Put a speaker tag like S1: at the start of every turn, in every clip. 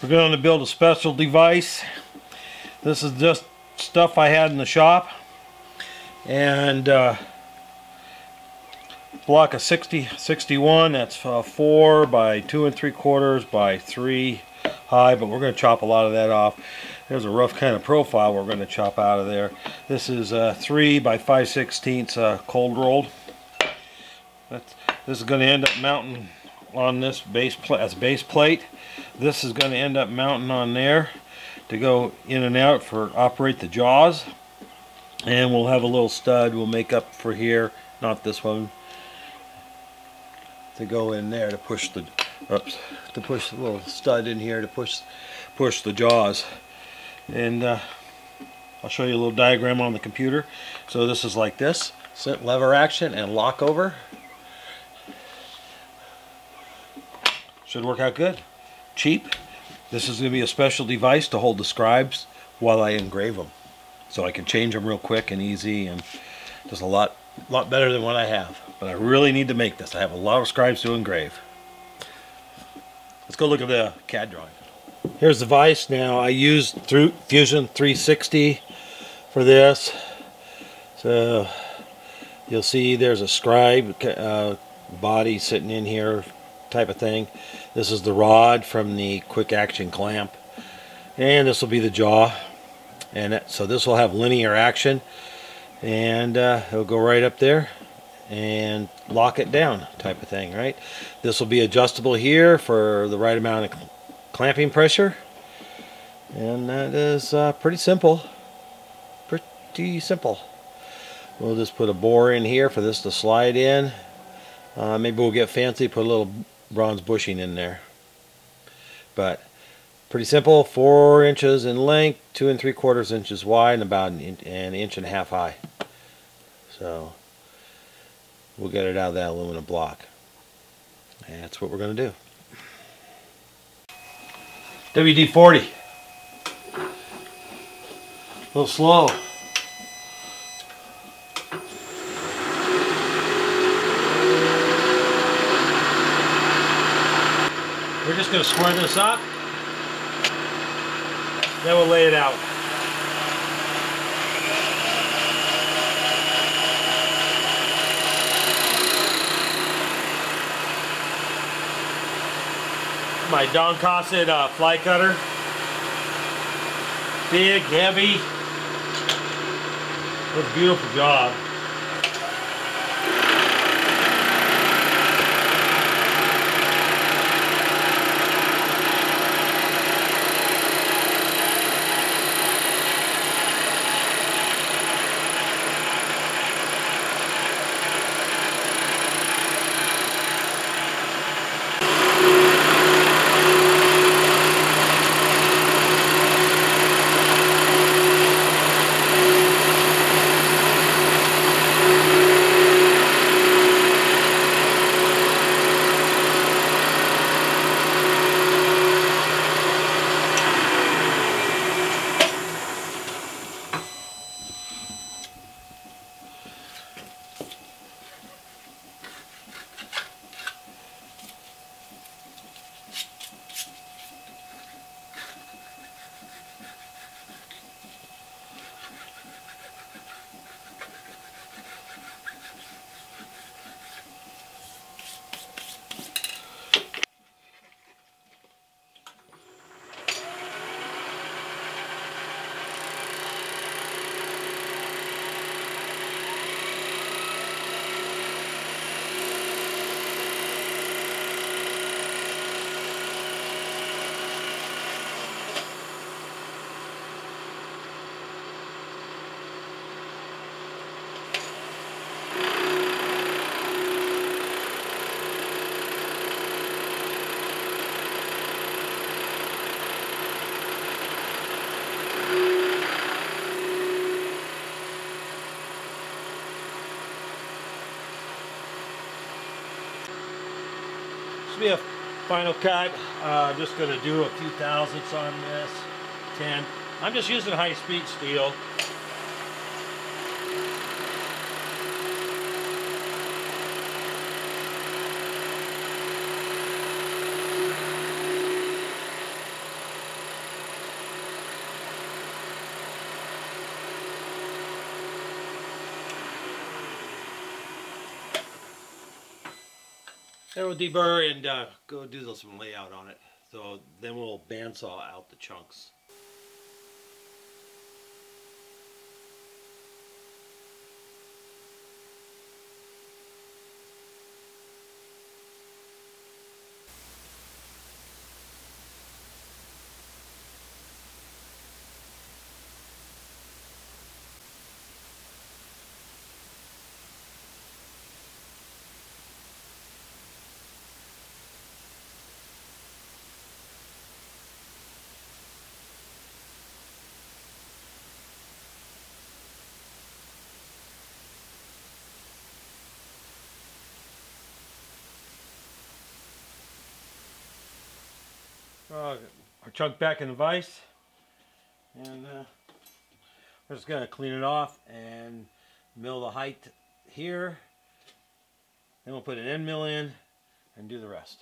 S1: We're going to build a special device. This is just stuff I had in the shop, and block of 61. That's 4 by 2 3/4 by 3 high, but we're going to chop a lot of that off. There's a rough kind of profile we're going to chop out of there. This is 3 by 5/16 cold rolled. This is going to end up mounting on this base plate as a base plate. This is going to end up mounting on there to go in and out for operate the jaws, and we'll have a little stud we'll make up for here, not this one, to go in there to push the little stud in here to push the jaws. And I'll show you a little diagram on the computer. So this is like this: lever action and lock over. Should work out good. Cheap. This is going to be a special device to hold the scribes while I engrave them, so I can change them real quick and easy, and just a lot better than what I have. But I really need to make this. I have a lot of scribes to engrave. Let's go look at the CAD drawing. Here's the vise. Now I used Fusion 360 for this, so you'll see there's a scribe body sitting in here type of thing. This is the rod from the quick action clamp, and this will be the jaw, and so this will have linear action, and it'll go right up there and lock it down type of thing, right? This will be adjustable here for the right amount of clamping pressure, and that is pretty simple. We'll just put a bore in here for this to slide in. Maybe we'll get fancy, put a little bronze bushing in there, but pretty simple. 4 inches in length, 2 3/4 inches wide, and about an inch and a half high. So we'll get it out of that aluminum block. And that's what we're going to do. WD-40. A little slow. We're just going to square this up, then we'll lay it out. My Don Cosset fly cutter. Big, heavy. Does a beautiful job. Be a final cut. I'm just going to do a few thousandths on this. 10. I'm just using high-speed steel. Then we'll deburr and go do some layout on it. So then we'll bandsaw out the chunks. Our chunk back in the vise, and we're just going to clean it off and mill the height here. Then we'll put an end mill in and do the rest.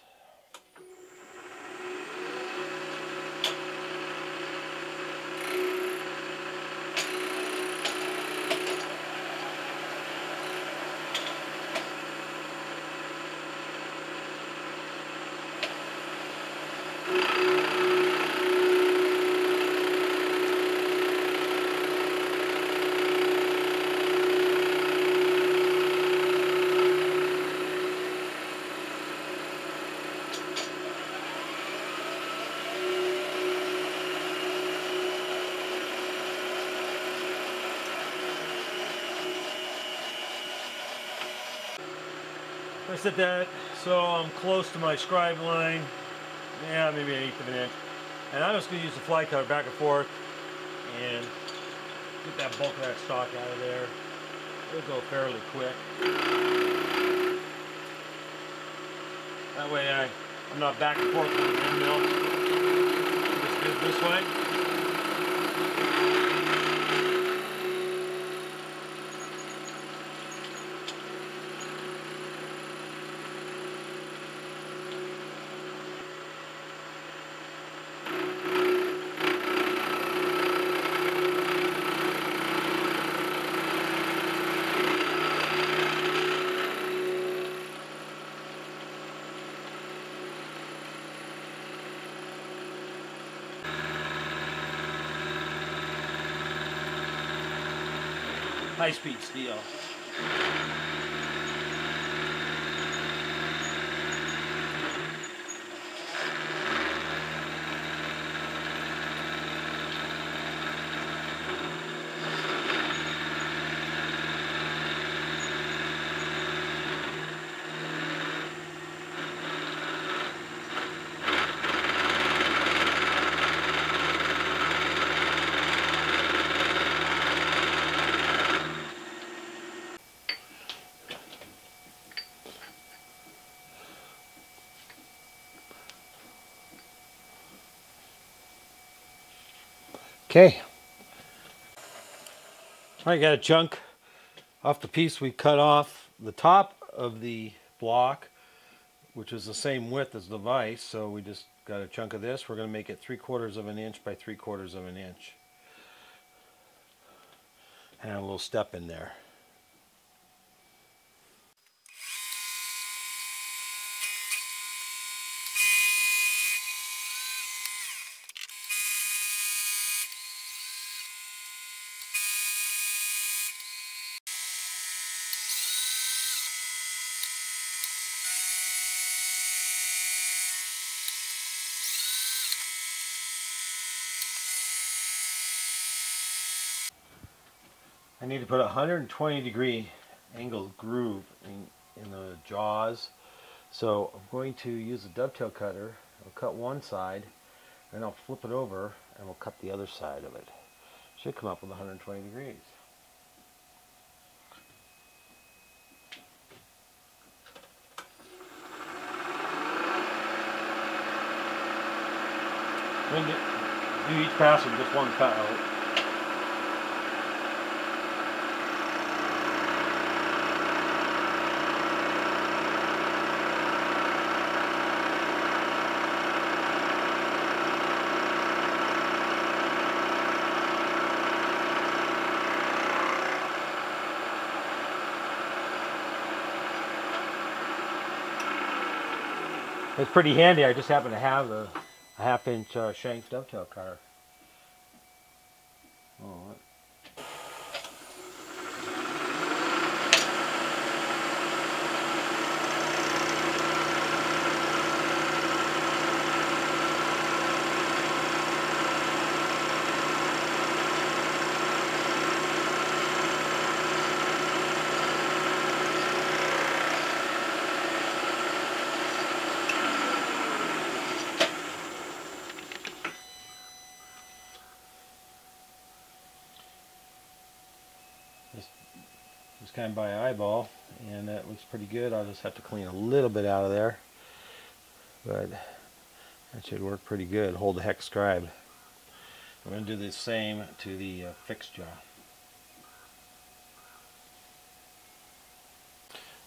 S1: I set that so I'm close to my scribe line, yeah, maybe 1/8 of an inch. And I'm just going to use the fly cutter back and forth and get that bulk of that stock out of there. It'll go fairly quick. That way I'm not back and forth with the end mill. Just do it this way. High-speed steel. Okay. I got a chunk off the piece we cut off the top of the block, which is the same width as the vise, so we just got a chunk of this. We're going to make it 3/4 of an inch by 3/4 of an inch. And a little step in there. I need to put a 120-degree angled groove in the jaws. So I'm going to use a dovetail cutter. I'll cut one side, and I'll flip it over, and we'll cut the other side of it. Should come up with 120 degrees. Do each pass with just one cut out. It's pretty handy. I just happen to have a 1/2-inch shank dovetail cutter. All right. Just kind of by eyeball, and that looks pretty good. I'll just have to clean a little bit out of there, but that should work pretty good. Hold the hex scribe. I'm going to do the same to the fixed jaw.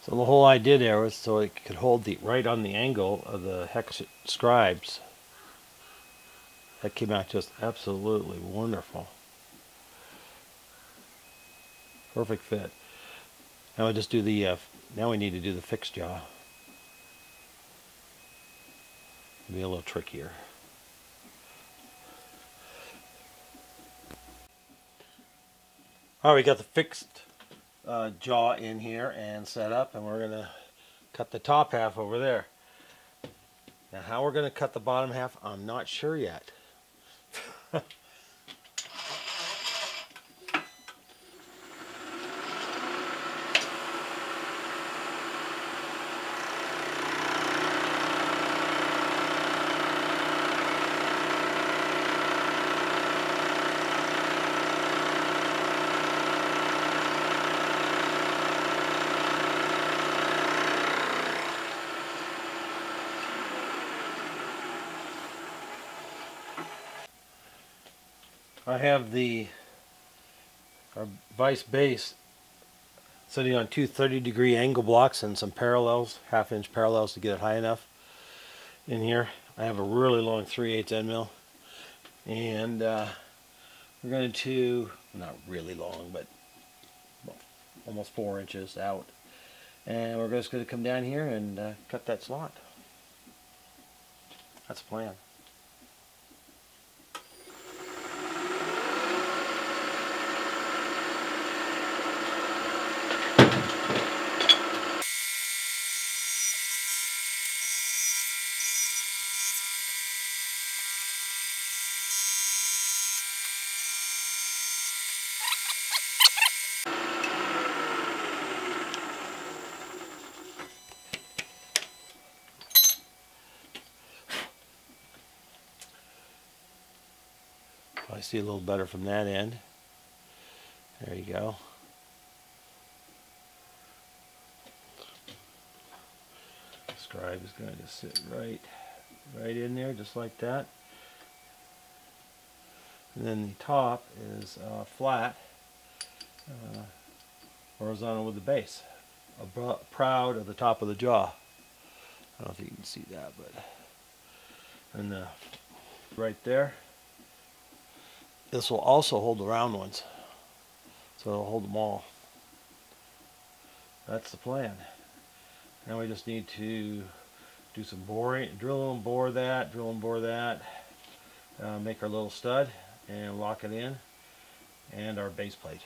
S1: So the whole idea there was so it could hold right on the angle of the hex scribes. That came out just absolutely wonderful. Perfect fit. Now we just do the. Now we need to do the fixed jaw. It'll be a little trickier. All right, we got the fixed jaw in here and set up, and we're gonna cut the top half over there. Now, how we're gonna cut the bottom half, I'm not sure yet. I have our vise base sitting on two 30-degree angle blocks and some parallels, 1/2-inch parallels to get it high enough in here. I have a really long 3/8 end mill, and we're going to, not really long, but almost 4 inches out, and we're just going to come down here and cut that slot. That's the plan. I see a little better from that end. There you go. The scribe is going to sit right in there, just like that. And then the top is flat, horizontal with the base. Proud of the top of the jaw. I don't know if you can see that, but and right there. This will also hold the round ones, so it'll hold them all. That's the plan. Now we just need to do some boring, drill and bore that, make our little stud and lock it in, and our base plate.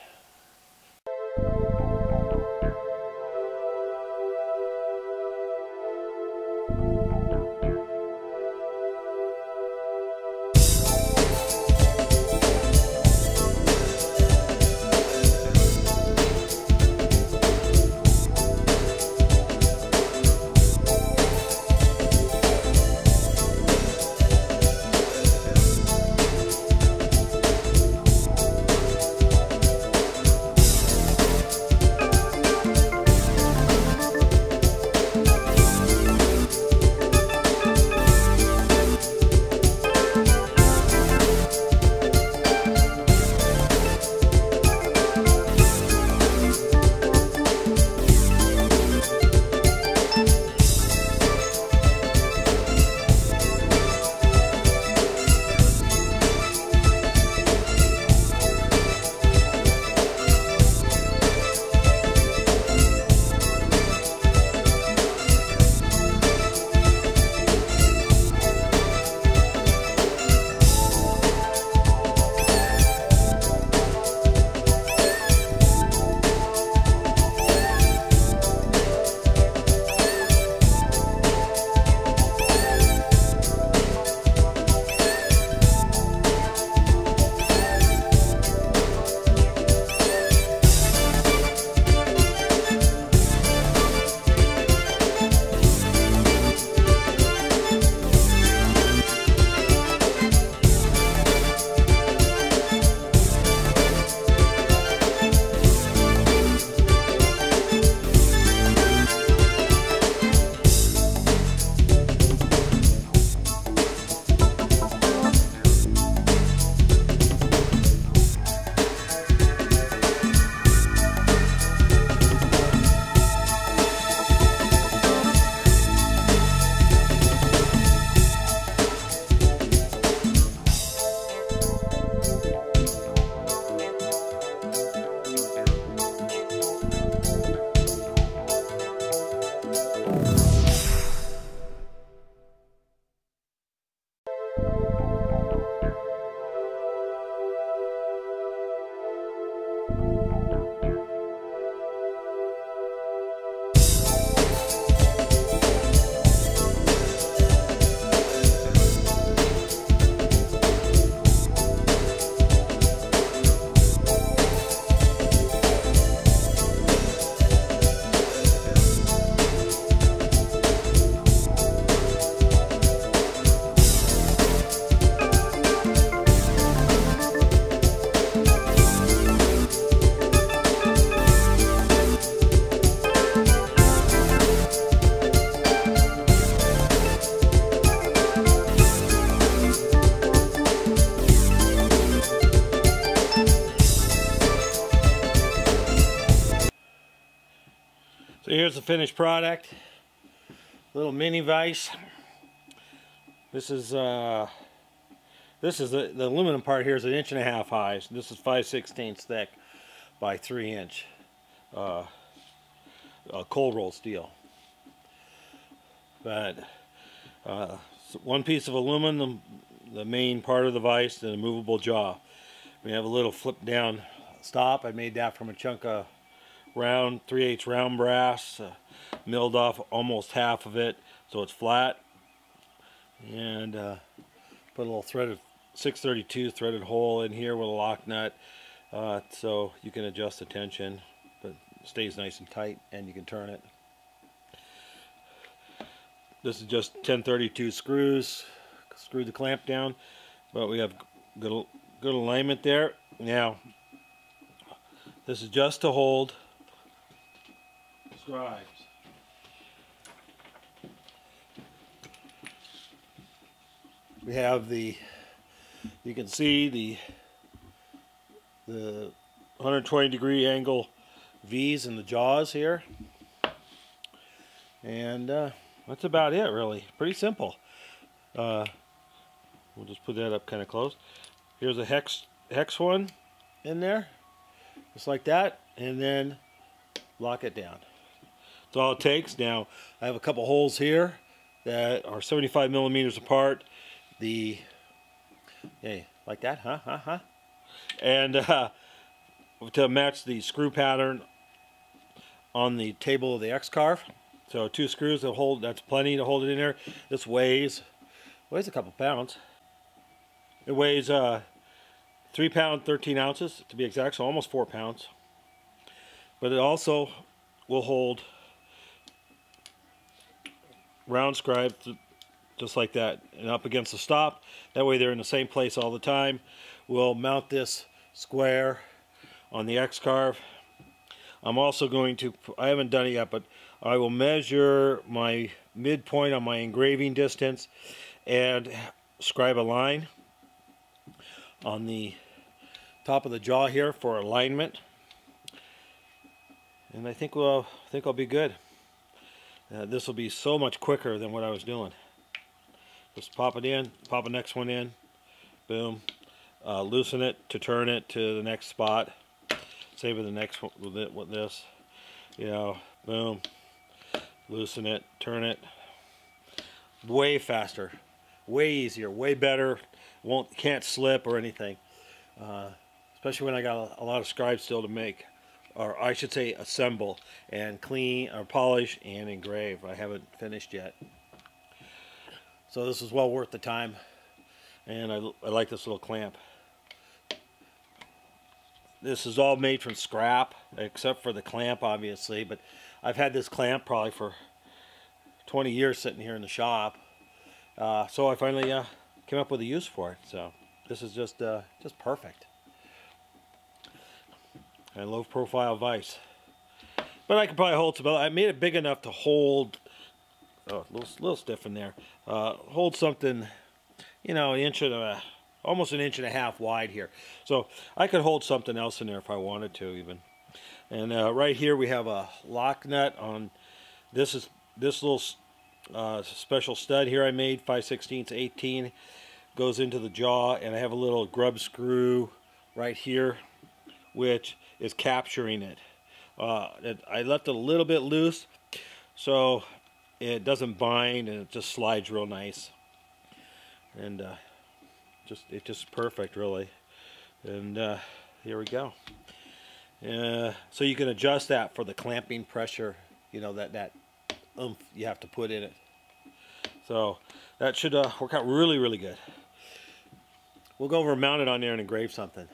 S1: here's the finished product. Little mini vise. This is the aluminum part here is 1.5 inches high. So this is 5/16 thick by 3 inch cold roll steel. But one piece of aluminum, the main part of the vise, and a movable jaw. We have a little flip down stop. I made that from a chunk of round 3/8 round brass, milled off almost half of it so it's flat, and put a little threaded 632 threaded hole in here with a lock nut, so you can adjust the tension, but it stays nice and tight, and you can turn it. This is just 1032 screws. Screw the clamp down, but we have good alignment there. Now, this is just to hold scribes. We have you can see the 120-degree angle V's in the jaws here, and that's about it, really. Pretty simple. We'll just put that up kind of close. Here's a hex one in there, just like that, and then lock it down. That's all it takes. Now, I have a couple holes here that are 75 millimeters apart. Hey, like that, huh? And to match the screw pattern on the table of the X-Carve. So 2 screws that hold, that's plenty to hold it in there. This weighs a couple pounds. It weighs 3 pounds 13 ounces to be exact, so almost 4 pounds. But it also will hold round scribes just like that, and up against the stop. That way they're in the same place all the time. We'll mount this square on the X-Carve. I'm also going to, I haven't done it yet, but I will measure my midpoint on my engraving distance and scribe a line on the top of the jaw here for alignment. And I think I'll be good. This will be so much quicker than what I was doing. Just pop it in, pop the next one in, boom, loosen it to turn it to the next spot. Same with the next one with this, boom, loosen it, turn it. Way faster, way easier, way better. Can't slip or anything. Especially when I got a lot of scribes still to make, or I should say assemble and clean or polish and engrave. I haven't finished yet. So this is well worth the time, and I like this little clamp. This is all made from scrap, except for the clamp, obviously, but I've had this clamp probably for 20 years sitting here in the shop. So I finally came up with a use for it. So this is just perfect. And low profile vise. But I could probably hold some. I made it big enough to hold. Oh, a little stiff in there. Hold something, almost 1.5 inches wide here. So I could hold something else in there if I wanted to, even. And right here we have a lock nut on this little special stud here I made, 5/16 18, goes into the jaw, and I have a little grub screw right here, which is capturing it. I left it a little bit loose, so it doesn't bind, and it just slides real nice, and it's just perfect, really. And here we go. So you can adjust that for the clamping pressure, that oomph you have to put in it. So that should work out really, really good. We'll go over and mount it on there and engrave something.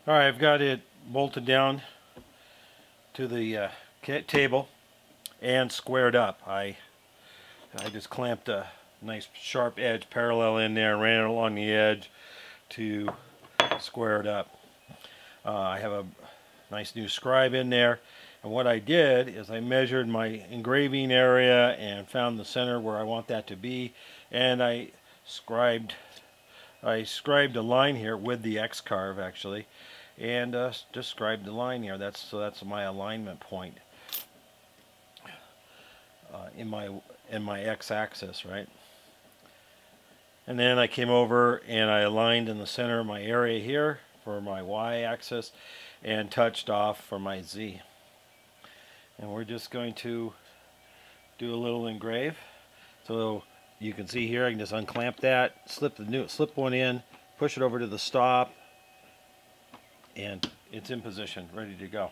S1: All right, I've got it bolted down to the table and squared up. I just clamped a nice sharp edge parallel in there, ran it along the edge to square it up. I have a nice new scribe in there, and what I did is I measured my engraving area and found the center where I want that to be, and I scribed a line here with the X-Carve, actually, and just scribe the line here. So that's my alignment point in my x-axis, right? And then I came over and I aligned in the center of my area here for my y-axis and touched off for my z. And we're just going to do a little engrave. So you can see here I can just unclamp that, slip one in, push it over to the stop, and it's in position, ready to go.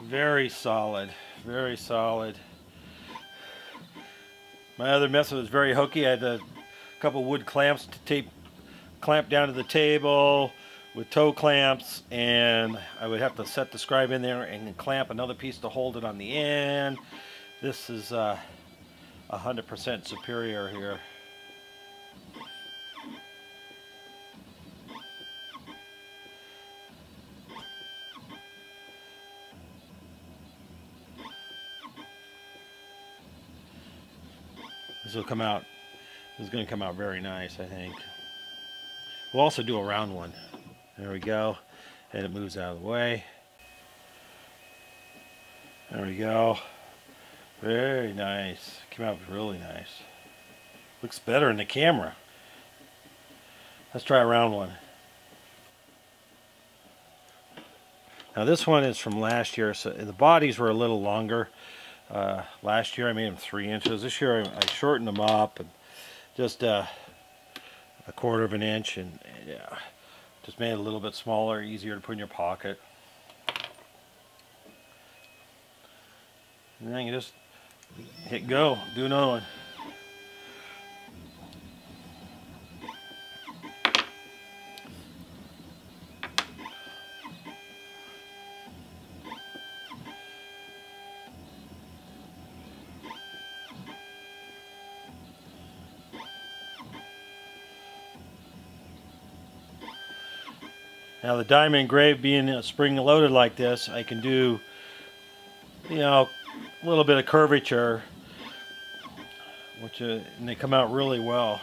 S1: Very solid, very solid. My other method was very hokey. I had a couple wood clamps to clamp down to the table with toe clamps, and I would have to set the scribe in there and then clamp another piece to hold it on the end. This is 100% superior here. This is going to come out very nice, I think. We'll also do a round one. There we go. And it moves out of the way. There we go. Very nice. Came out really nice. Looks better in the camera. Let's try a round one. Now this one is from last year, so the bodies were a little longer. Last year I made them 3 inches. This year I shortened them up and just a 1/4 of an inch, and yeah, just made it a little bit smaller, easier to put in your pocket. And then you just hit go, do another one. Now the diamond engraved being spring loaded like this, I can do, you know, a little bit of curvature, and they come out really well.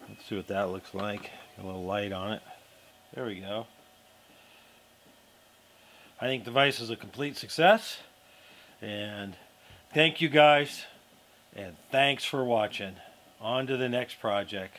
S1: Let's see what that looks like. A little light on it. There we go. I think the vise is a complete success. And thank you guys. And thanks for watching. On to the next project.